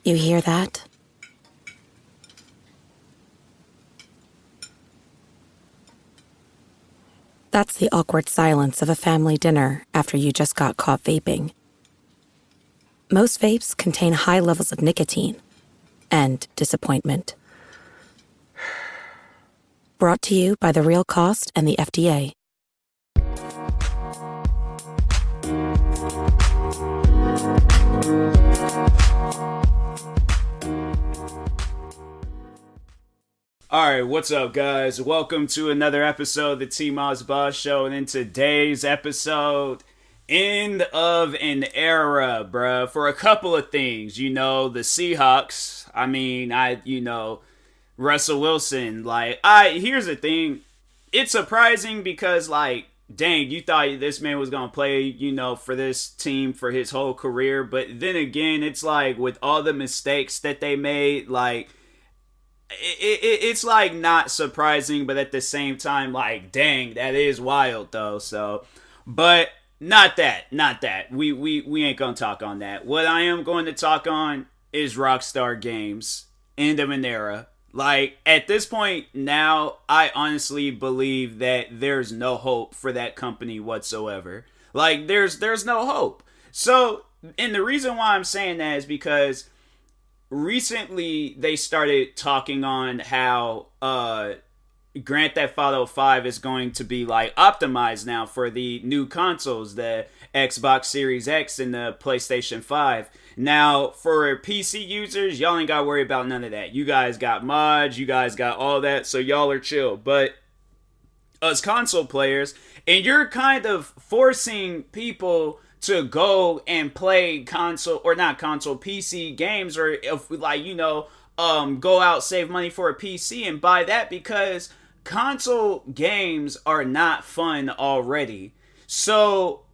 You hear that? That's the awkward silence of a family dinner after you just got caught vaping. Most vapes contain high levels of nicotine and disappointment. Brought to you by The Real Cost and the FDA. Alright, what's up guys? Welcome to another episode of the TMossBoss Show, and in today's episode, end of an era, bruh, for a couple of things. You know, the Seahawks, Russell Wilson, here's the thing, it's surprising because, dang, you thought this man was gonna play, for this team for his whole career, but then again, it's with all the mistakes that they made, it's not surprising, but at the same time, dang, that is wild though. So, but not that. We ain't gonna talk on that. What I am going to talk on is Rockstar Games, end of an era. At this point now, I honestly believe that there's no hope for that company whatsoever. There's no hope. So, and the reason why I'm saying that is because recently they started talking on how Grand Theft Auto 5 is going to be optimized now for the new consoles, the Xbox Series X and the PlayStation 5. Now, for PC users, y'all ain't got to worry about none of that. You guys got mods, you guys got all that, so y'all are chill. But us console players, and you're kind of forcing people to go and play PC games, or if go out, save money for a PC and buy that, because console games are not fun already. So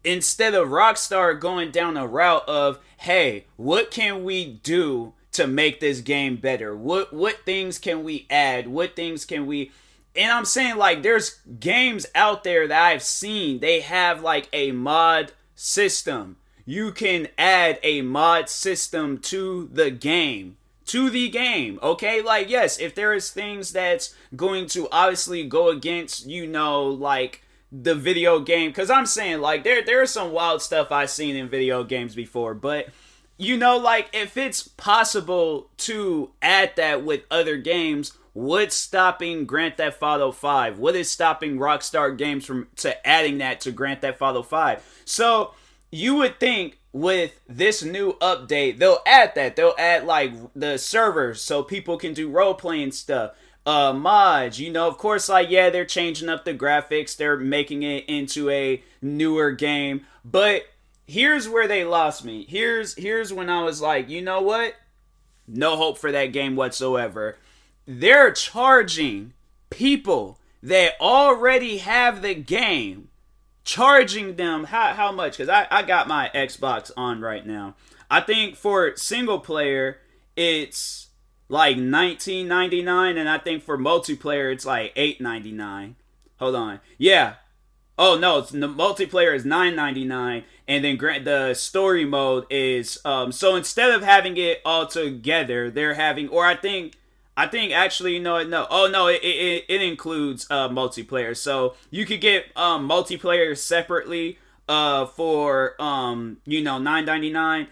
instead of Rockstar going down a route of, hey, what can we do to make this game better? What things can we add? What things can we... And I'm saying, there's games out there that I've seen, they have a mod system. You can add a mod system to the game. Okay? Yes, if there is things that's going to obviously go against, the video game. Because I'm saying, there is some wild stuff I've seen in video games before. But, if it's possible to add that with other games, what's stopping Grand Theft Auto 5? What is stopping Rockstar Games from adding that to Grand Theft Auto 5? So, you would think with this new update, they'll add that. They'll add, the servers so people can do role-playing stuff. Mods, of course, they're changing up the graphics. They're making it into a newer game. But here's where they lost me. Here's when I was you know what? No hope for that game whatsoever. They're charging people that already have the game, charging them how much? Because I got my Xbox on right now. I think for single player, it's $19.99, and I think for multiplayer, it's $8.99. Hold on. Yeah. Oh, no, the multiplayer is $9.99, and then the story mode is... So instead of having it all together, they're having... Or I think actually, no. Oh, no, it includes multiplayer. So you could get multiplayer separately for, $9.99.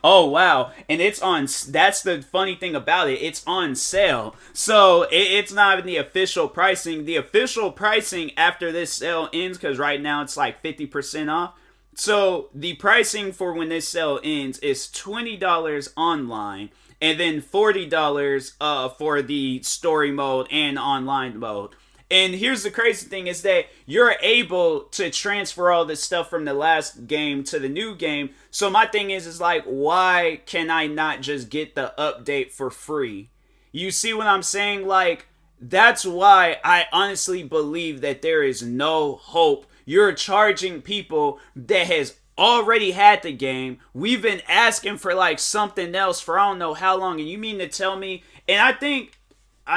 Oh, wow. And it's on... That's the funny thing about it. It's on sale. So it's not even the official pricing. The official pricing after this sale ends, because right now it's 50% off. So the pricing for when this sale ends is $20 online, and then $40 for the story mode and online mode. And here's the crazy thing is that you're able to transfer all this stuff from the last game to the new game. So my thing is why can I not just get the update for free? You see what I'm saying? That's why I honestly believe that there is no hope. You're charging people that has already had the game. We've been asking for something else for I don't know how long, and you mean to tell me? And I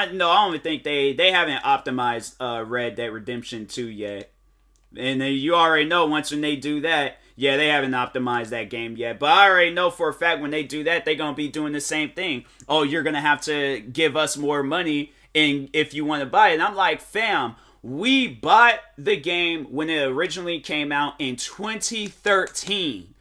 don't even think they haven't optimized Red Dead Redemption 2 yet. And you already know once when they do that, Yeah, they haven't optimized that game yet. But I already know for a fact when they do that, they're going to be doing the same thing. Oh, you're going to have to give us more money if you want to buy it. And I'm like, fam, we bought the game when it originally came out in 2013.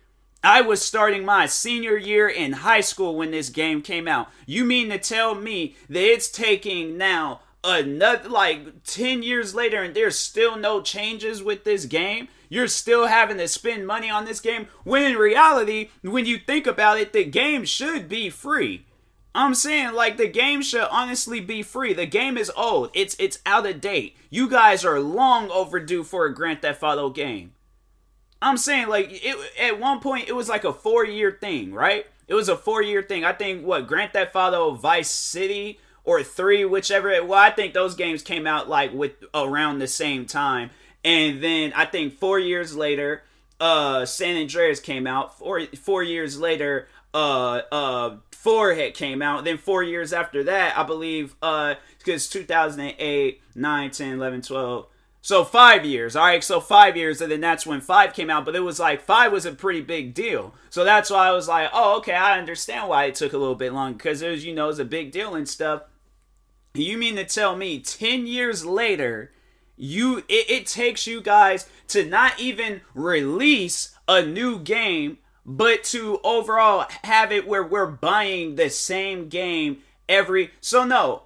I was starting my senior year in high school when this game came out. You mean to tell me that it's taking now another, like, 10 years later and there's still no changes with this game? You're still having to spend money on this game, when in reality, when you think about it, the game should be free. I'm saying, like, the game should honestly be free. The game is old. It's out of date. You guys are long overdue for a Grand Theft Auto game. I'm saying, like, at one point, it was like a 4-year thing, right? It was a 4-year thing. I think, Grand Theft Auto Vice City or 3, whichever I think those games came out, like, with around the same time. And then, I think 4 years later, San Andreas came out. 4 years later, 4 had came out. Then 4 years after that, I believe, because 2008, 9, 10, 11, 12... So 5 years, all right, so 5 years, and then that's when 5 came out, but it was like 5 was a pretty big deal. So that's why I was like, oh, okay, I understand why it took a little bit longer, because it was, it was a big deal and stuff. You mean to tell me 10 years later, it takes you guys to not even release a new game, but to overall have it where we're buying the same game so no.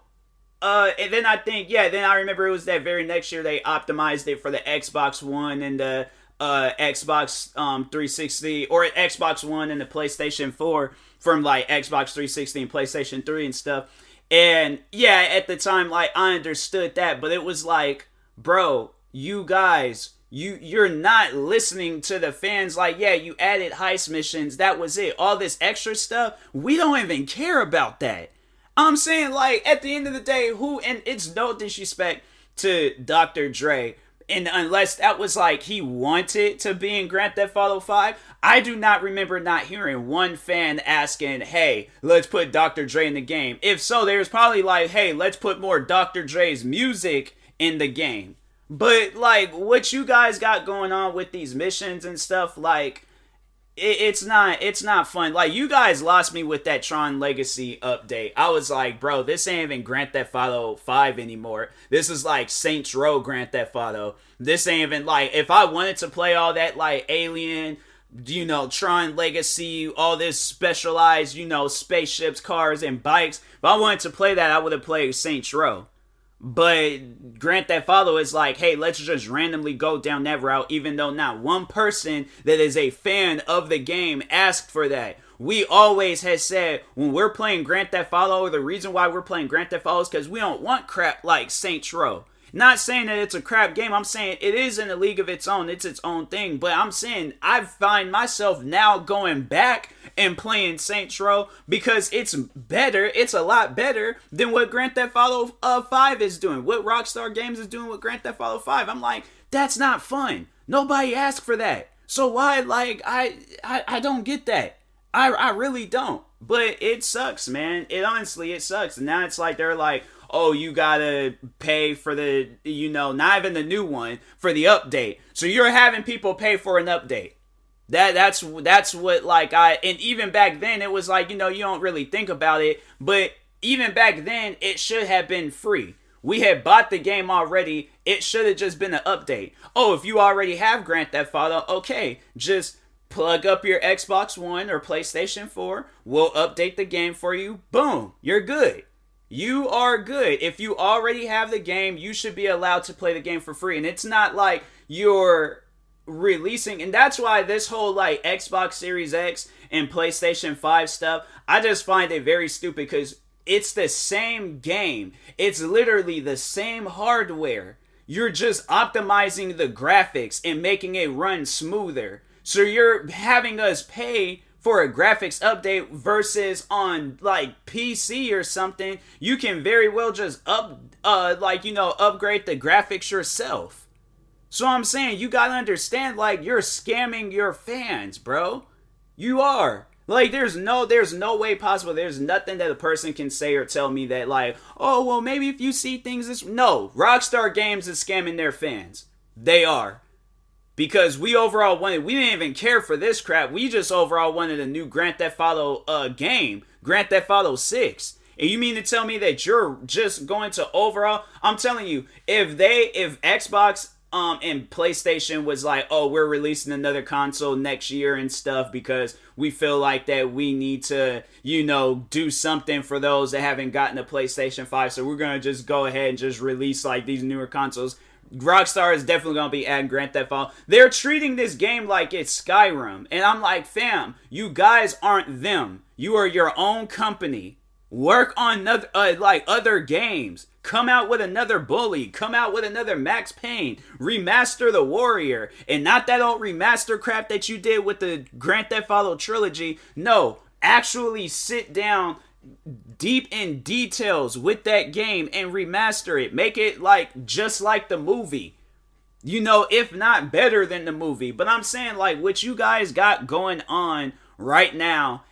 And then I think, then I remember it was that very next year they optimized it for the Xbox One and the Xbox 360, or Xbox One and the PlayStation 4 from like Xbox 360 and PlayStation 3 and stuff. And yeah, at the time, like, I understood that, but it was like, bro, you guys, you're not listening to the fans. Like, yeah, you added heist missions, that was it. All this extra stuff, we don't even care about that. I'm saying, like, at the end of the day, and it's no disrespect to Dr. Dre, and unless that was like he wanted to be in Grand Theft Auto 5, I do not remember not hearing one fan asking, hey, let's put Dr. Dre in the game. If so, there's probably like, hey, let's put more Dr. Dre's music in the game. But, like, what you guys got going on with these missions and stuff, like, it's not fun. Like, you guys lost me with that Tron Legacy update. I was like, bro, this ain't even Grand Theft Auto 5 anymore. This is like Saints Row Grand Theft Auto. This ain't even, like, if I wanted to play all that, like, Alien, Tron Legacy, all this specialized, spaceships, cars, and bikes, if I wanted to play that, I would have played Saints Row. But Grand Theft Auto is like, hey, let's just randomly go down that route, even though not one person that is a fan of the game asked for that. We always have said, when we're playing Grand Theft Auto, the reason why we're playing Grand Theft Auto is because we don't want crap like Saints Row. Not saying that it's a crap game. I'm saying it is in a league of its own. It's its own thing. But I'm saying I find myself now going back and playing Saints Row because it's better. It's a lot better than what Grand Theft Auto 5 is doing. What Rockstar Games is doing with Grand Theft Auto 5. I'm like, that's not fun. Nobody asked for that. So why, like, I don't get that. I really don't. But it sucks, man. It sucks. And now it's like they're like, oh, you gotta pay for the, not even the new one, for the update. So you're having people pay for an update. That's what, like, and even back then, it was like, you don't really think about it, but even back then, it should have been free. We had bought the game already. It should have just been an update. Oh, if you already have Grand Theft Auto, okay, just plug up your Xbox One or PlayStation 4. We'll update the game for you. Boom, you're good. You are good. If you already have the game, you should be allowed to play the game for free. And it's not like you're releasing, and that's why this whole, like, Xbox Series X and PlayStation 5 stuff, I just find it very stupid because it's the same game. It's literally the same hardware. You're just optimizing the graphics and making it run smoother. So you're having us pay for a graphics update versus on, like, PC or something, you can very well just upgrade the graphics yourself. So I'm saying, you gotta understand, like, you're scamming your fans, bro. You are. Like, there's no way possible. There's nothing that a person can say or tell me that, like, oh, well, maybe if you see things this... No, Rockstar Games is scamming their fans. They are. because we didn't even care for this crap. We just overall wanted a new Grand Theft Auto game, Grand Theft Auto 6. And you mean to tell me that you're just going to overall? I'm telling you, if Xbox and PlayStation was like, oh, we're releasing another console next year and stuff because we feel like that we need to, do something for those that haven't gotten a PlayStation 5, so we're going to just go ahead and just release like these newer consoles. Rockstar is definitely going to be adding Grand Theft Auto. They're treating this game like it's Skyrim. And I'm like, fam, you guys aren't them. You are your own company. Work on other games. Come out with another Bully. Come out with another Max Payne. Remaster the Warrior. And not that old remaster crap that you did with the Grand Theft Auto trilogy. No, actually sit down deep in details with that game and remaster it. Make it like just like the movie. If not better than the movie. But I'm saying like what you guys got going on right now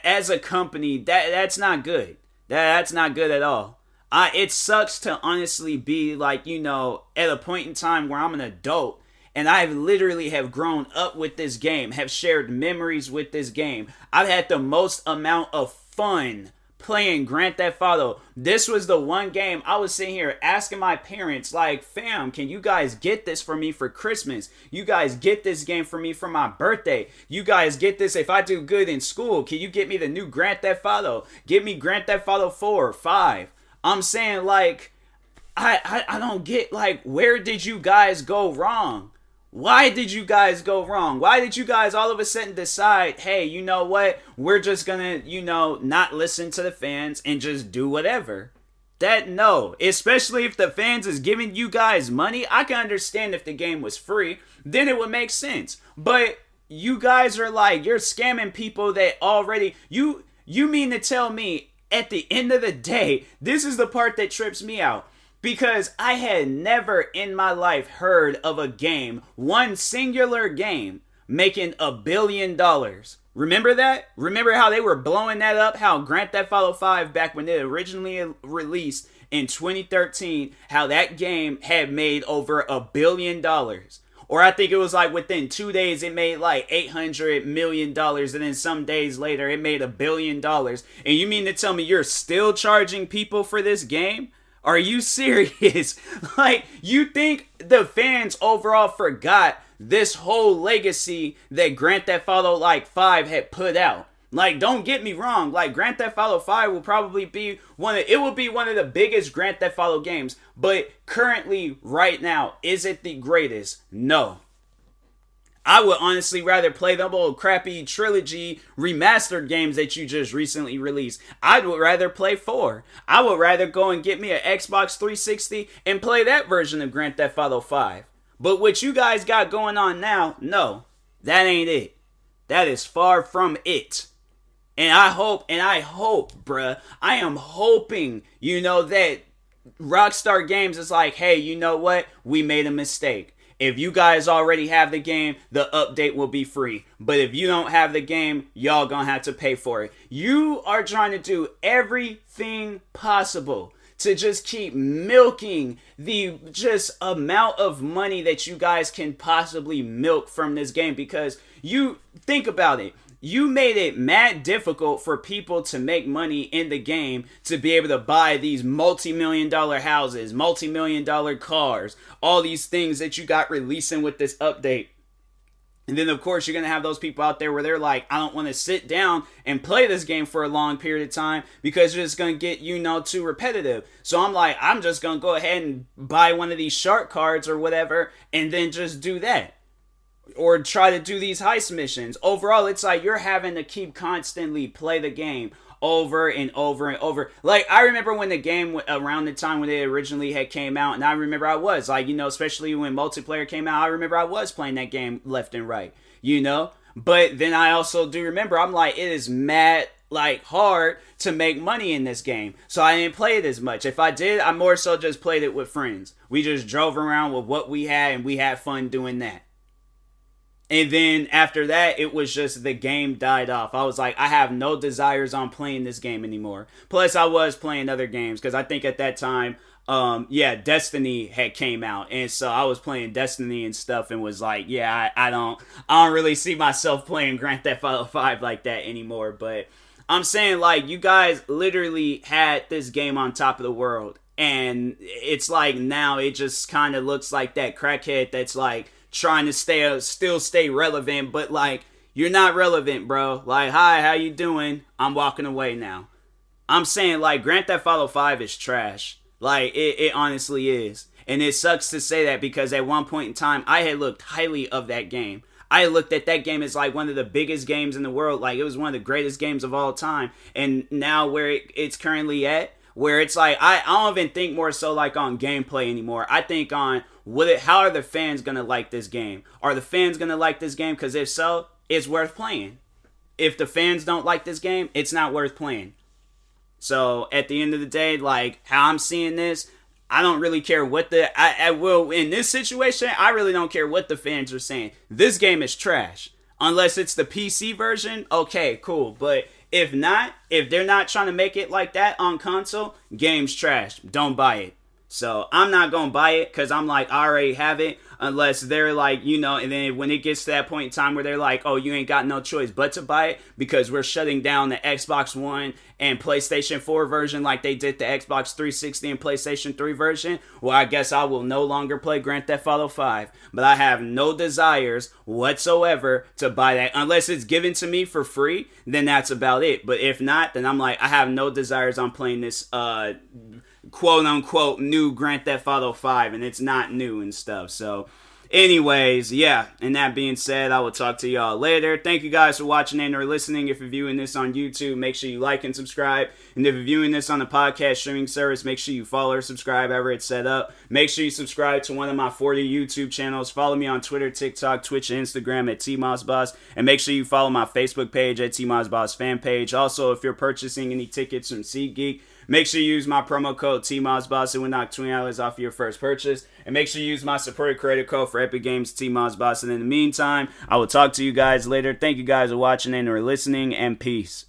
as a company, that's not good. That's not good at all. It sucks to honestly be like, at a point in time where I'm an adult and I literally have grown up with this game, have shared memories with this game. I've had the most amount of fun playing Grand Theft Auto. This was the one game I was sitting here asking my parents, like, fam, can you guys get this for me for Christmas? You guys get this game for me for my birthday. You guys get this if I do good in school. Can you get me the new Grand Theft Auto? Give me Grand Theft Auto 4 or 5. I'm saying, like, I don't get, like, where did you guys go wrong? Why did you guys go wrong? Why did you guys all of a sudden decide, hey, you know what? We're just gonna, not listen to the fans and just do whatever. No. Especially if the fans is giving you guys money. I can understand if the game was free. Then it would make sense. But you guys are like, you're scamming people that already... You mean to tell me, at the end of the day, this is the part that trips me out. Because I had never in my life heard of a game, one singular game, making $1 billion. Remember that? Remember how they were blowing that up? How Grand Theft Auto 5, back when it originally released in 2013, how that game had made over $1 billion. Or I think it was like within 2 days it made like $800 million, and then some days later it made $1 billion. And you mean to tell me you're still charging people for this game? Are you serious? Like, you think the fans overall forgot this whole legacy that Grand Theft Auto 5 had put out? Like, don't get me wrong. Like, Grand Theft Auto 5 will probably be one of the biggest Grand Theft Auto games. But currently, right now, is it the greatest? No. I would honestly rather play them old crappy trilogy remastered games that you just recently released. I would rather play 4. I would rather go and get me an Xbox 360 and play that version of Grand Theft Auto 5. But what you guys got going on now, no, that ain't it. That is far from it. And I hope, bruh, I am hoping, that Rockstar Games is like, hey, you know what? We made a mistake. If you guys already have the game, the update will be free. But if you don't have the game, y'all gonna have to pay for it. You are trying to do everything possible to just keep milking the just amount of money that you guys can possibly milk from this game. Because you think about it. You made it mad difficult for people to make money in the game to be able to buy these multi-million-dollar houses, multi-million-dollar cars, all these things that you got releasing with this update. And then, of course, you're going to have those people out there where they're like, I don't want to sit down and play this game for a long period of time because it's just going to get, too repetitive. So I'm like, I'm just going to go ahead and buy one of these shark cards or whatever and then just do that. Or try to do these heist missions. Overall, it's like you're having to keep constantly play the game over and over and over. Like, I remember when the game, around the time when it originally had came out, and I remember I was, like, especially when multiplayer came out, I remember I was playing that game left and right, But then I also do remember, I'm like, it is mad, hard to make money in this game. So I didn't play it as much. If I did, I more so just played it with friends. We just drove around with what we had, and we had fun doing that. And then after that, it was just the game died off. I was like, I have no desires on playing this game anymore. Plus, I was playing other games because I think at that time, yeah, Destiny had came out, and so I was playing Destiny and stuff, and was like, yeah, I don't really see myself playing Grand Theft Auto 5 like that anymore. But I'm saying, like, you guys literally had this game on top of the world, and it's like now it just kind of looks like that crackhead that's like trying to still stay relevant, but like you're not relevant, bro. Like, hi, how you doing? I'm walking away now. I'm saying, like, Grand Theft Auto 5 is trash. Like, it honestly is. And it sucks to say that because at one point in time, I had looked highly of that game. I looked at that game as, like, one of the biggest games in the world. Like, it was one of the greatest games of all time. And now where it's currently at, where it's like, I don't even think more so, like, on gameplay anymore. I think on, how are the fans going to like this game? Are the fans going to like this game? Because if so, it's worth playing. If the fans don't like this game, it's not worth playing. So at the end of the day, like how I'm seeing this, I don't really care what I will in this situation. I really don't care what the fans are saying. This game is trash. Unless it's the PC version, okay, cool. But if not, if they're not trying to make it like that on console, game's trash. Don't buy it. So I'm not going to buy it because I'm like, I already have it. Unless they're like, you know, and then when it gets to that point in time where they're like, oh, you ain't got no choice but to buy it because we're shutting down the Xbox One and PlayStation 4 version like they did the Xbox 360 and PlayStation 3 version, well, I guess I will no longer play Grand Theft Auto 5. But I have no desires whatsoever to buy that. Unless it's given to me for free, then that's about it. But if not, then I'm like, I have no desires on playing this quote-unquote new Grand Theft Auto 5, and it's not new and stuff. So anyways, yeah, and that being said, I will talk to y'all later. Thank you guys for watching and or listening. If you're viewing this on YouTube, make sure you like and subscribe. And if you're viewing this on the podcast streaming service, make sure you follow or subscribe however it's set up. Make sure you subscribe to one of my 40 YouTube channels. Follow me on Twitter, TikTok, Twitch, and Instagram at TMossBoss. And make sure you follow my Facebook page at TMossBoss fan page. Also, if you're purchasing any tickets from SeatGeek, make sure you use my promo code TMossBoss. It will knock $20 off your first purchase. And make sure you use my supported credit code for Epic Games, TMossBoss. And in the meantime, I will talk to you guys later. Thank you guys for watching and or listening, and peace.